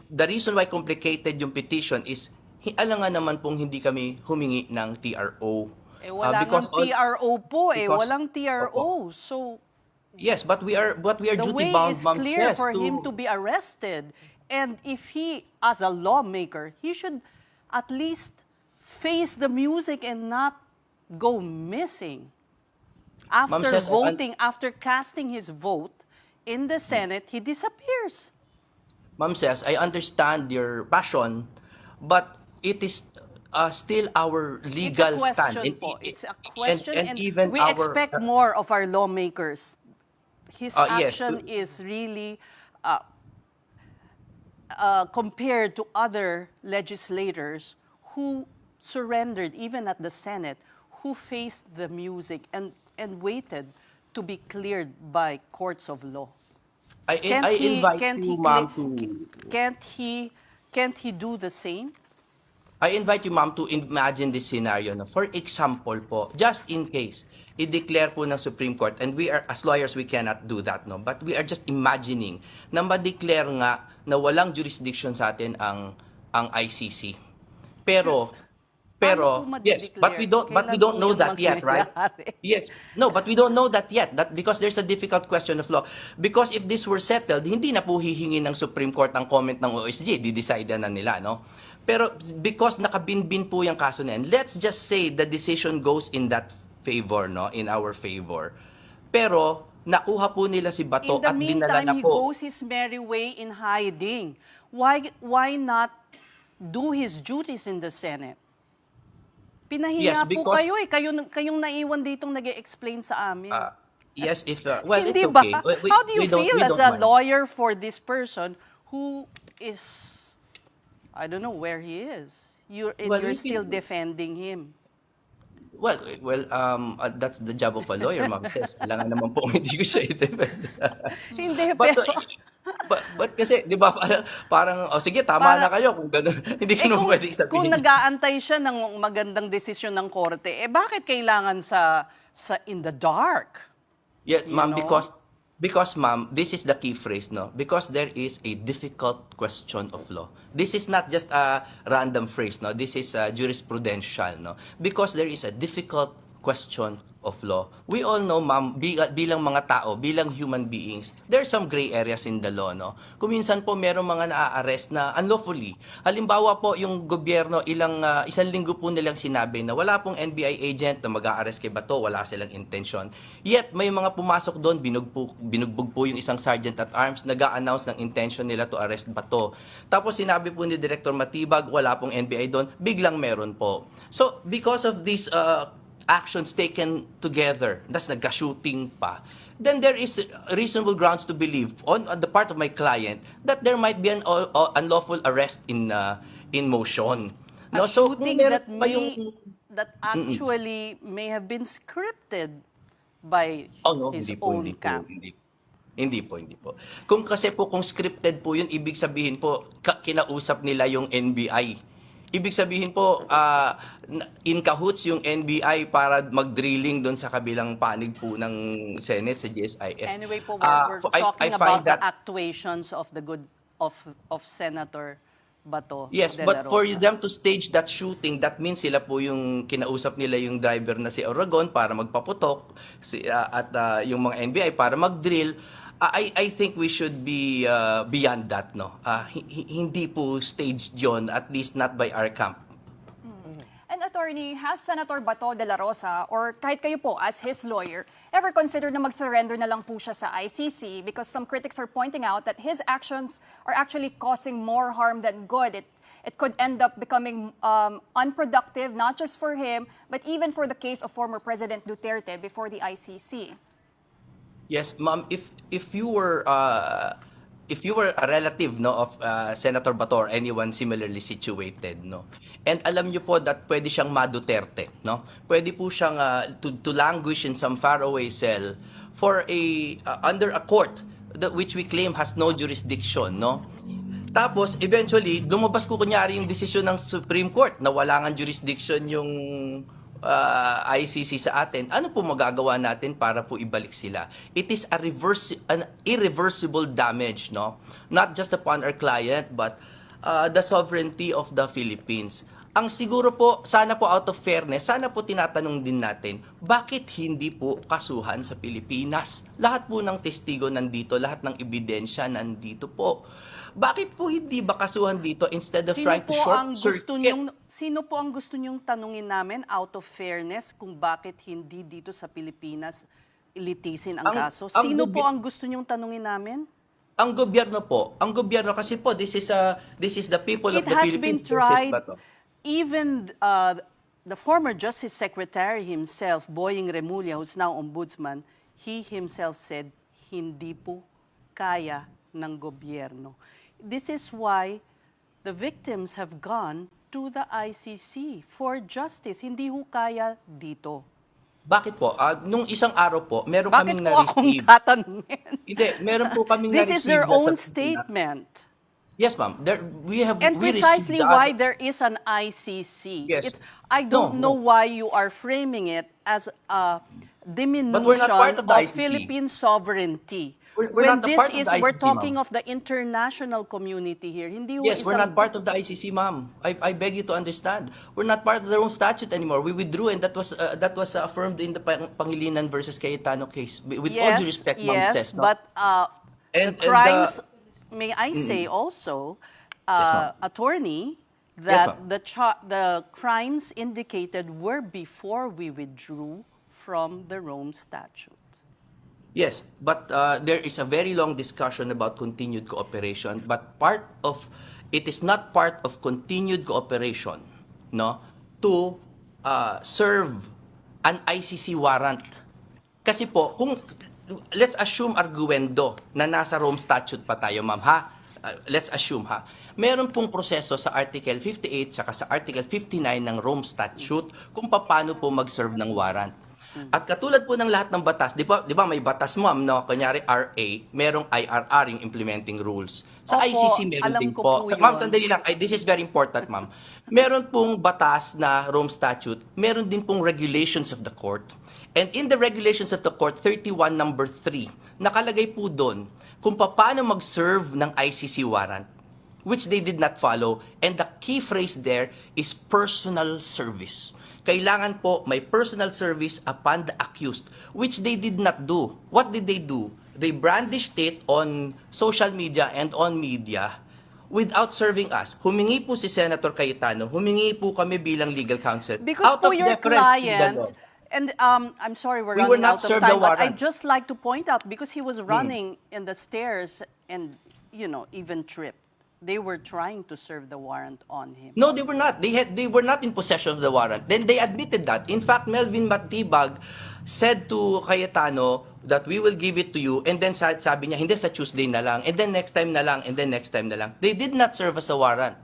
the reason why complicated yung petition is alangan naman pong hindi kami humingi ng TRO. Wala Because ngang TRO po because walang opo. TRO. So, Yes, but we are the duty way bound, is Ma'am clear Ses, for him to be arrested. And if he, as a lawmaker, he should at least face the music and not go missing. After Ses, voting, after casting his vote in the Senate, he disappears. Ma'am Ses, I understand your passion, but it is still our legal It's a stand. question po. It's a question, and even we our expect more of our lawmakers. His yes. action is really compared to other legislators who surrendered even at the Senate, who faced the music and waited to be cleared by courts of law. I invite you, ma'am, Can't he do the same? I invite you, ma'am, to imagine this scenario. No? For example po, just in case, i-declare po ng Supreme Court, and we are, as lawyers, we cannot do that, no? But we are just imagining na ma-declare nga na walang jurisdiction sa atin ang ICC. Pero, Paano po yes, but we don't Kailan know po that yung yet, right? mangyayari? Yes. No, but we don't know that yet. That because there's a difficult question of law. Because if this were settled, hindi na po hihingi ng Supreme Court ang comment ng OSG, di-decide na nila, no? Pero because nakabinbin po yung kaso na yan, let's just say the decision goes in that favor, no? In our favor. Pero nakuha po nila si Bato In the at dinala meantime, na he po. goes his merry way in hiding. Why not do his duties in the Senate? Yes, Pinahiya po because- kayo eh. Kayong naiwan ditong nag-explain sa amin. Yes, if well, Hindi it's ba? okay. How do you feel as a mind. lawyer for this person who is, I don't know where he is. You're Well, you're we still feel- defending him. That's the job of a lawyer, Ma'am Ses. Alangan naman po hindi ko siya i-defend. Hindi, But, pero... but kasi, di ba, parang, sige, tama na kayo kung gano'n. Hindi ko naman pwedeng sabihin. Kung nag-aantay siya ng magandang desisyon ng korte, bakit kailangan sa in the dark? Yeah, ma'am, know? because ma'am, this is the key phrase, no? Because there is a difficult question of law. This is not just a random phrase, no? This is jurisprudential, no? Because there is a difficult question of law. We all know, ma'am, bilang mga tao, bilang human beings, there are some gray areas in the law, no? Kung minsan po merong mga naa-arrest na unlawfully. Halimbawa po, yung gobyerno, isang linggo po nilang sinabi na wala pong NBI agent na mag-a-arrest kay Bato, wala silang intention. Yet, may mga pumasok doon, binugbog po yung isang sergeant at arms, nag-a-announce ng intention nila to arrest Bato. Tapos sinabi po ni Director Matibag, wala pong NBI doon, biglang meron po. So, because of this actions taken together, that's nagka-shooting pa, then there is reasonable grounds to believe on the part of my client that there might be an unlawful arrest in motion. A So, shooting meron that pa yung- actually may have been scripted by no, his hindi po, own hindi po, camp. hindi po. Kung kasi po, kung scripted po yun, ibig sabihin po, kinausap nila yung NBI. Ibig sabihin po, in cahoots yung NBI para mag-drilling doon sa kabilang panig po ng Senate sa GSIS. Anyway po, we're So talking I find about the actuations of the good of Senator Bato Yes, de but la for Rosa. them to stage that shooting, that means sila po yung kinausap nila yung driver na si Oragon para magpaputok at yung mga NBI para mag-drill. I think we should be beyond that, no? Hindi po staged yon, at least not by our camp. And attorney, has Senator Bato de la Rosa or kahit kayo po as his lawyer ever considered na mag-surrender na lang po siya sa ICC because some critics are pointing out that his actions are actually causing more harm than good. It could end up becoming unproductive, not just for him, but even for the case of former President Duterte before the ICC. Yes, ma'am, if you were a relative, no, of Senator Bato or anyone similarly situated, no, and alam niyo po that pwede siyang ma-Duterte, no, pwede po siyang to languish in some faraway cell for under a court which we claim has no jurisdiction, no. Tapos eventually lumabas ko kunyari yung desisyon ng Supreme Court na wala ngang jurisdiction yung ICC sa atin. Ano po magagawa natin para po ibalik sila? It is an irreversible damage, no? Not just upon our client, but the sovereignty of the Philippines. Ang siguro po, sana po out of fairness, sana po tinatanong din natin, bakit hindi po kasuhan sa Pilipinas? Lahat po ng testigo nandito, lahat ng ebidensya nandito po. Bakit po hindi ba kasuhan dito instead of trying to short circuit? Sino po ang gusto nyong tanungin namin out of fairness kung bakit hindi dito sa Pilipinas ilitisin ang kaso? Sino po ang gusto nyong tanungin namin? Ang gobyerno po, kasi po this is the people of It the has Philippines been versus tried. Bato. Even the former Justice Secretary himself, Boying Remulla, who's now ombudsman, he himself said, hindi po kaya ng gobyerno. This is why the victims have gone to the ICC for justice. Hindi ho kaya dito. Bakit po? Nung isang araw po, meron Bakit kaming po akong na-receive. tatanungin? Hindi, meron po kaming This na-receive. is their na own sabi nila- statement. Yes, ma'am. And We precisely received why the- there is an ICC. Yes. I don't No, know why you are framing it as a diminution we're not part of the ICC. Philippine sovereignty. We're not a part of the We're ICC, talking ma'am. of the international community here. Hindi ho Yes, we're isang- not part of the ICC, ma'am. I beg you to understand. We're not part of their own statute anymore. We withdrew, and that was affirmed in the Pangilinan versus Cayetano case. With all due respect, ma'am, yes, says, no? but And- the and, crimes, may I say also, ma'am. attorney, Yes, that ma'am. the crimes indicated were before we withdrew from the Rome Statute. Yes, but there is a very long discussion about continued cooperation, but it is not part of continued cooperation, no, to serve an ICC warrant. Kasi po, let's assume arguendo na nasa Rome Statute pa tayo, ma'am, ha? Let's assume, ha? Meron pong proseso sa Article 58 saka sa Article 59 ng Rome Statute kung paano po mag-serve ng warrant. At katulad po ng lahat ng batas, di ba may batas, ma'am, no? Kunyari RA, merong IRR, yung implementing rules. Sa Opo, ICC meron alam din ko po. po Ma'am, yun. sandali lang. This is very important, ma'am. Meron pong batas na Rome Statute, meron din pong regulations of the court. And in the regulations of the court, 31 number 3, nakalagay po doon kung paano mag-serve ng ICC warrant, which they did not follow. And the key phrase there is personal service. Kailangan po may personal service upon the accused, which they did not do. What did they do? They brandished it on social media and on media without serving us. Humingi po si Senator Cayetano, humingi po kami bilang legal counsel. Because out po of your deference to the client, law. and I'm sorry we're We were running not out of served the time, but I'd warrant. just like to point out, because he was running in the stairs and, even tripped. They were trying to serve the warrant on him. No, they were not. They were not in possession of the warrant. Then they admitted that. In fact, Melvin Matibag said to Cayetano that we will give it to you, and then sabi niya, hindi, sa Tuesday na lang, and then next time na lang, and then next time na lang. They did not serve as a warrant.